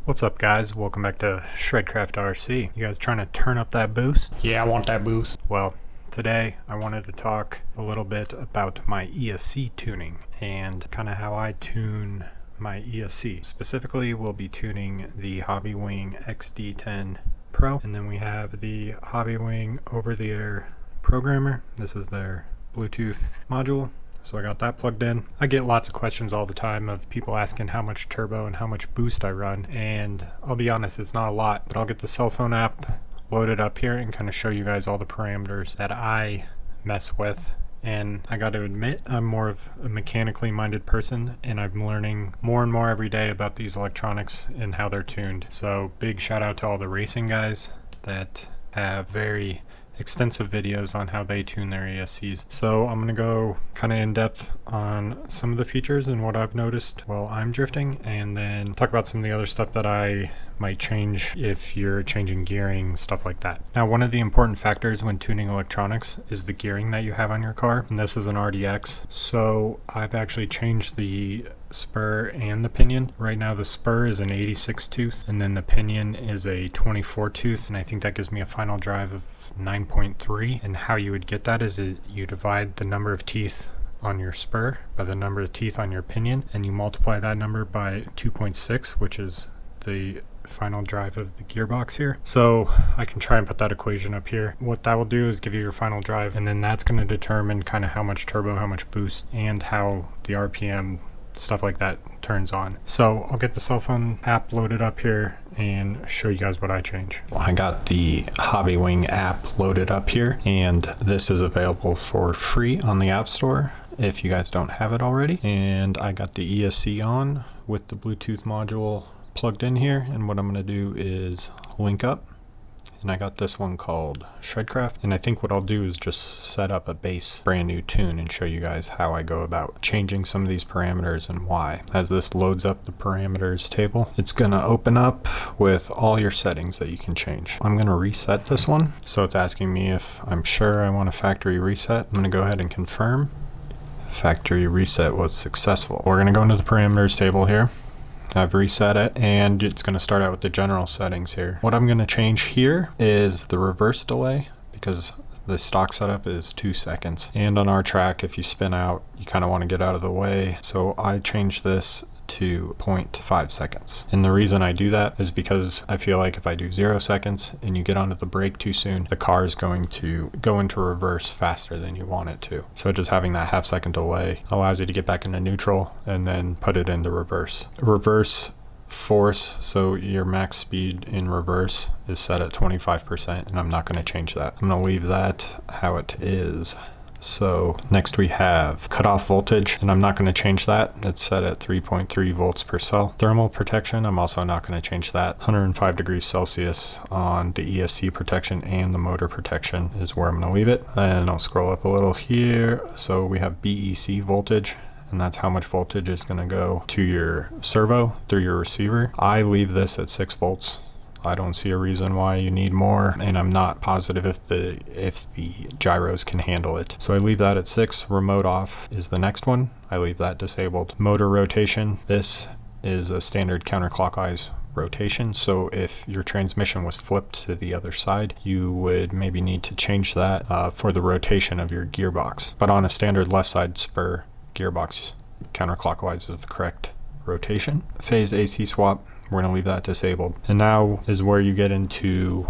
What's up, guys? Welcome back to Shredcraft RC. You guys trying to turn up that boost? Yeah, I want that boost. Well, today I wanted to talk a little bit about my ESC tuning and kind of how I tune my ESC. Specifically, we'll be tuning the Hobbywing XD10 Pro, and then we have the Hobbywing over-the-air programmer. This is their Bluetooth module. So I got that plugged in. I get lots of questions all the time of people asking how much turbo and how much boost I run, and I'll be honest, it's not a lot, but I'll get the cell phone app loaded up here and kind of show you guys all the parameters that I mess with. And I got to admit, I'm more of a mechanically minded person, and I'm learning more and more every day about these electronics and how they're tuned. So big shout out to all the racing guys that have very extensive videos on how they tune their ESCs. So I'm gonna go kind of in depth on some of the features and what I've noticed while I'm drifting, and then talk about some of the other stuff that I might change if you're changing gearing, stuff like that. Now, one of the important factors when tuning electronics is the gearing that you have on your car, and this is an RDX. So I've actually changed the spur and the pinion. Right now the spur is an 86 tooth and then the pinion is a 24 tooth, and I think that gives me a final drive of 9.3. And how you would get that is you divide the number of teeth on your spur by the number of teeth on your pinion, and you multiply that number by 2.6, which is the final drive of the gearbox here. So I can try and put that equation up here. What that will do is give you your final drive, and then that's going to determine kind of how much turbo, how much boost, and how the RPM, stuff like that, turns on. So I'll get the cell phone app loaded up here and show you guys what I change. I got the Hobbywing app loaded up here, and this is available for free on the App Store if you guys don't have it already. And I got the ESC on with the Bluetooth module plugged in here, and what I'm going to do is link up. And I got this one called Shredcraft, and I think what I'll do is just set up a base brand new tune and show you guys how I go about changing some of these parameters and why. As this loads up the parameters table, it's gonna open up with all your settings that you can change. I'm gonna reset this one, so it's asking me if I'm sure I want a factory reset. I'm gonna go ahead and confirm. Factory reset was successful. We're gonna go into the parameters table here. I've reset it, and it's going to start out with the general settings here. What I'm going to change here is the reverse delay, because the stock setup is 2 seconds. And on our track, if you spin out, you kind of want to get out of the way. So I changed this to 0.5 seconds. And the reason I do that is because I feel like if I do 0 seconds and you get onto the brake too soon, the car is going to go into reverse faster than you want it to. So just having that half-second delay allows you to get back into neutral and then put it into reverse. Reverse force, so your max speed in reverse is set at 25%, and I'm not going to change that. I'm going to leave that how it is. So next we have cutoff voltage, and I'm not going to change that. It's set at 3.3 volts per cell. Thermal protection, I'm also not going to change that. 105 degrees Celsius on the ESC protection, and the motor protection is where I'm going to leave it. And I'll scroll up a little here. So we have BEC voltage, and that's how much voltage is going to go to your servo through your receiver. I leave this at 6 volts. I don't see a reason why you need more, and I'm not positive if the gyros can handle it. So I leave that at 6. Remote off is the next one. I leave that disabled. Motor rotation, this is a standard counterclockwise rotation, so if your transmission was flipped to the other side, you would maybe need to change that for the rotation of your gearbox. But on a standard left side spur gearbox, counterclockwise is the correct rotation. Phase AC swap, we're going to leave that disabled. And now is where you get into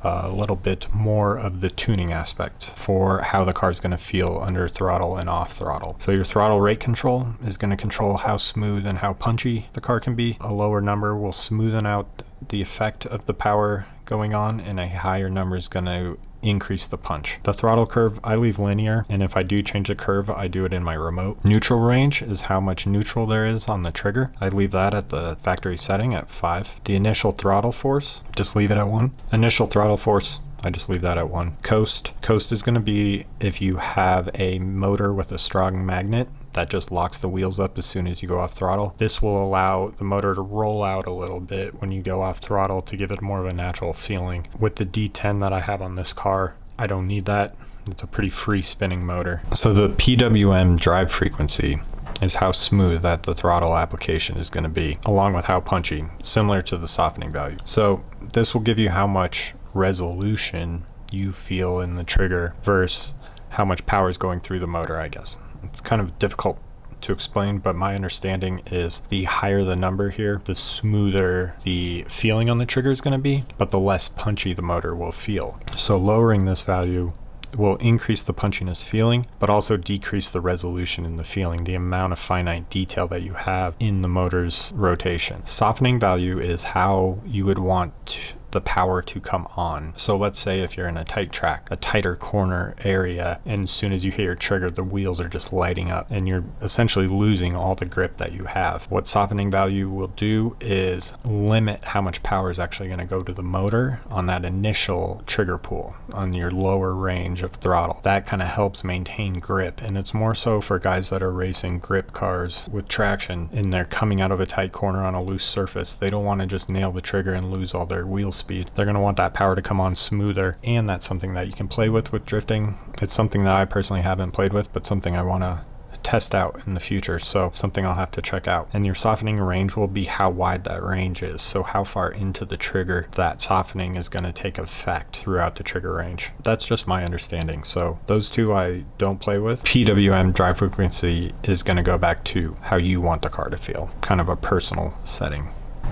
a little bit more of the tuning aspect for how the car is going to feel under throttle and off throttle. So your throttle rate control is going to control how smooth and how punchy the car can be. A lower number will smoothen out the effect of the power going on, and a higher number is going to increase the punch. The throttle curve, I leave linear, and if I do change the curve, I do it in my remote. Neutral range is how much neutral there is on the trigger. I leave that at the factory setting at 5. The initial throttle force, just leave it at 1. Initial throttle force, I just leave that at 1. Coast is going to be if you have a motor with a strong magnet that just locks the wheels up as soon as you go off throttle. This will allow the motor to roll out a little bit when you go off throttle to give it more of a natural feeling. With the D10 that I have on this car, I don't need that. It's a pretty free spinning motor. So the PWM drive frequency is how smooth that the throttle application is going to be, along with how punchy, similar to the softening value. So this will give you how much resolution you feel in the trigger versus how much power is going through the motor, I guess. It's kind of difficult to explain, but my understanding is the higher the number here, the smoother the feeling on the trigger is going to be, but the less punchy the motor will feel. So lowering this value will increase the punchiness feeling, but also decrease the resolution in the feeling, the amount of finite detail that you have in the motor's rotation. Softening value is how you would want the power to come on. So let's say if you're in a tight track, a tighter corner area, and as soon as you hit your trigger, the wheels are just lighting up and you're essentially losing all the grip that you have. What softening value will do is limit how much power is actually going to go to the motor on that initial trigger pull on your lower range of throttle. That kind of helps maintain grip, and it's more so for guys that are racing grip cars with traction and they're coming out of a tight corner on a loose surface. They don't want to just nail the trigger and lose all their wheel speed. They're going to want that power to come on smoother, and that's something that you can play with drifting. It's something that I personally haven't played with, but something I want to test out in the future, so something I'll have to check out. And your softening range will be how wide that range is, so how far into the trigger that softening is going to take effect throughout the trigger range. That's just my understanding, so those two I don't play with. PWM, drive frequency, is going to go back to how you want the car to feel, kind of a personal setting.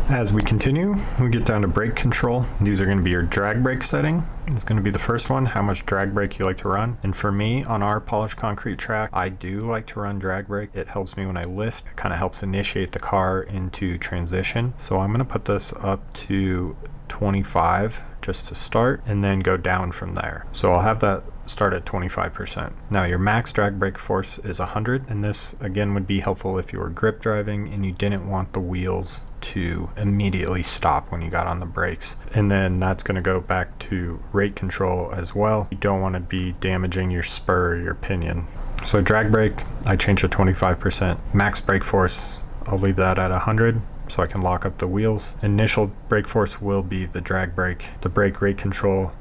As we continue, we get down to brake control. These are going to be your drag brake setting. It's going to be the first one, how much drag brake you like to run. And for me, on our polished concrete track, I do like to run drag brake. It helps me when I lift. It kind of helps initiate the car into transition. So I'm going to put this up to 25 just to start, and then go down from there. So I'll have that start at 25%. Now your max drag brake force is 100, and this again would be helpful if you were grip driving and you didn't want the wheels to immediately stop when you got on the brakes. And then that's going to go back to rate control as well. You don't want to be damaging your spur or your pinion. So drag brake, I changed to 25%. Max brake force, I'll leave that at 100. So I can lock up the wheels. Initial brake force will be the drag brake. The brake rate control,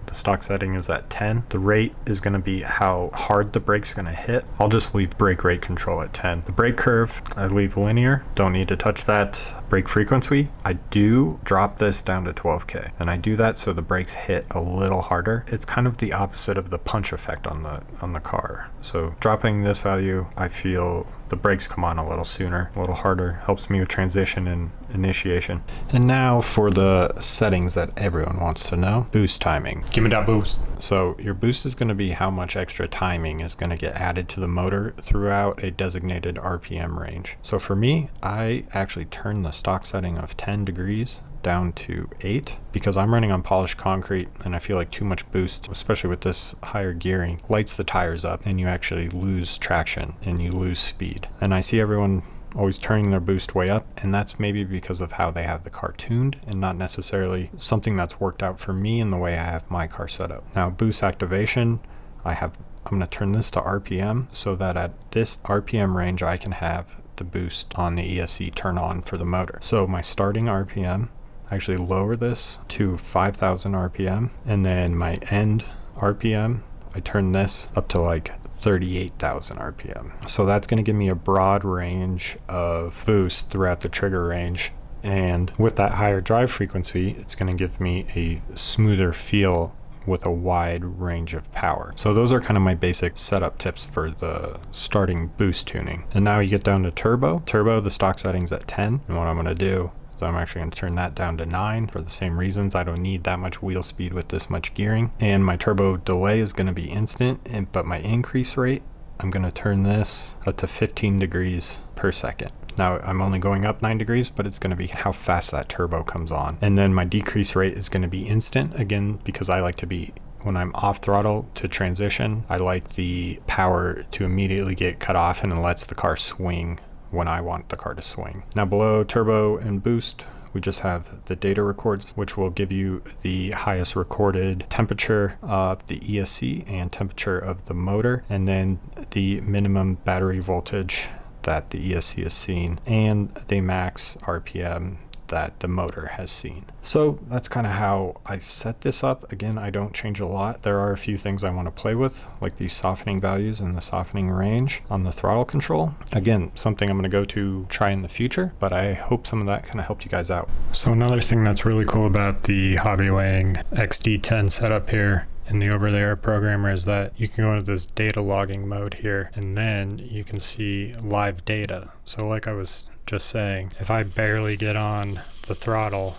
the stock setting is at 10. The rate is going to be how hard the brake's going to hit. I'll just leave brake rate control at 10. The brake curve, I leave linear. Don't need to touch that. Brake frequency, I do drop this down to 12K. And I do that so the brakes hit a little harder. It's kind of the opposite of the punch effect on the car. So dropping this value, I feel the brakes come on a little sooner, a little harder, helps me with transition and initiation. And now for the settings that everyone wants to know. Boost timing. Give me that boost. So your boost is going to be how much extra timing is going to get added to the motor throughout a designated RPM range. So for me, I actually turn the stock setting of 10 degrees down to 8 because I'm running on polished concrete and I feel like too much boost, especially with this higher gearing, lights the tires up and you actually lose traction and you lose speed. And I see everyone always turning their boost way up, and that's maybe because of how they have the car tuned and not necessarily something that's worked out for me in the way I have my car set up. Now boost activation, I'm going to turn this to RPM so that at this RPM range I can have the boost on the ESC turn on for the motor. So my starting RPM, I actually lower this to 5,000 RPM, and then my end RPM, I turn this up to like 38,000 RPM. So that's going to give me a broad range of boost throughout the trigger range. And with that higher drive frequency, it's going to give me a smoother feel with a wide range of power. So those are kind of my basic setup tips for the starting boost tuning. And now you get down to turbo. Turbo, the stock setting's at 10. And what I'm going to do is I'm actually going to turn that down to 9 for the same reasons. I don't need that much wheel speed with this much gearing. And my turbo delay is going to be instant, but my increase rate, I'm going to turn this up to 15 degrees per second. Now I'm only going up 9 degrees, but it's going to be how fast that turbo comes on. And then my decrease rate is going to be instant, again, because I like to be, when I'm off throttle to transition, I like the power to immediately get cut off and it lets the car swing when I want the car to swing. Now below turbo and boost, we just have the data records, which will give you the highest recorded temperature of the ESC and temperature of the motor, and then the minimum battery voltage that the ESC has seen, and the max RPM that the motor has seen. So that's kind of how I set this up. Again, I don't change a lot. There are a few things I want to play with, like these softening values and the softening range on the throttle control. Again, something I'm going to go to try in the future, but I hope some of that kind of helped you guys out. So another thing that's really cool about the Hobbywing XD10 setup here in the over the air programmer is that you can go into this data logging mode here, and then you can see live data. So like I was just saying, if I barely get on the throttle,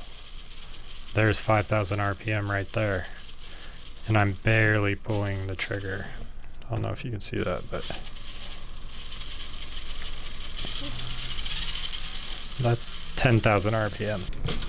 there's 5,000 RPM right there, and I'm barely pulling the trigger. I don't know if you can see that, but that's 10,000 RPM.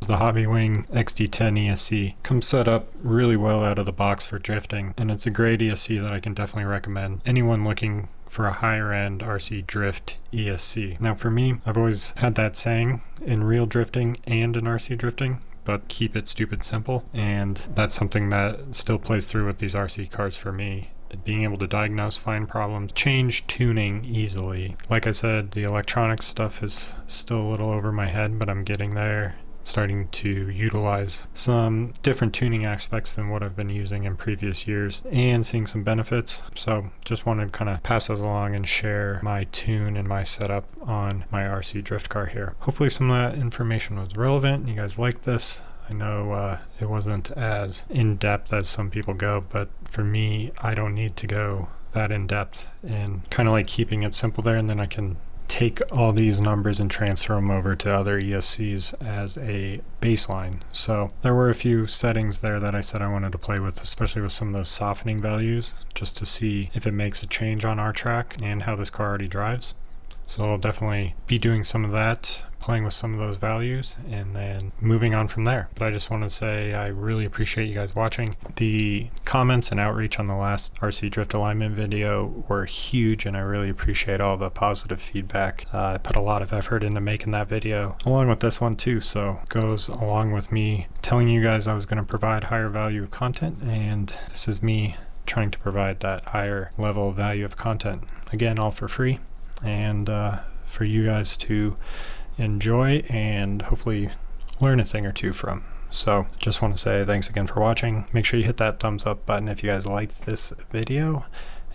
The Hobbywing XD10 ESC comes set up really well out of the box for drifting, and it's a great ESC that I can definitely recommend anyone looking for a higher end RC drift ESC. Now for me, I've always had that saying in real drifting and in RC drifting, but keep it stupid simple, and that's something that still plays through with these RC cars for me. Being able to diagnose, find problems, change tuning easily. Like I said, the electronics stuff is still a little over my head, but I'm getting there. Starting to utilize some different tuning aspects than what I've been using in previous years and seeing some benefits. So just wanted to kind of pass those along and share my tune and my setup on my RC drift car here. Hopefully some of that information was relevant. You guys liked this. I know it wasn't as in-depth as some people go, but for me, I don't need to go that in-depth, and kind of like keeping it simple there, and then I can take all these numbers and transfer them over to other ESCs as a baseline. So there were a few settings there that I said I wanted to play with, especially with some of those softening values, just to see if it makes a change on our track and how this car already drives. So I'll definitely be doing some of that, playing with some of those values, and then moving on from there. But I just want to say I really appreciate you guys watching. The comments and outreach on the last RC Drift Alignment video were huge, and I really appreciate all the positive feedback. I put a lot of effort into making that video, along with this one too, so it goes along with me telling you guys I was going to provide higher value of content, and this is me trying to provide that higher level of value of content. Again, all for free, and for you guys to enjoy and hopefully learn a thing or two from. So just want to say thanks again for watching. Make sure you hit that thumbs up button if you guys liked this video,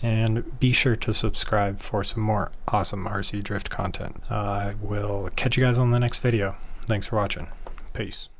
and be sure to subscribe for some more awesome RC drift content. I will catch you guys on the next video. Thanks for watching. Peace.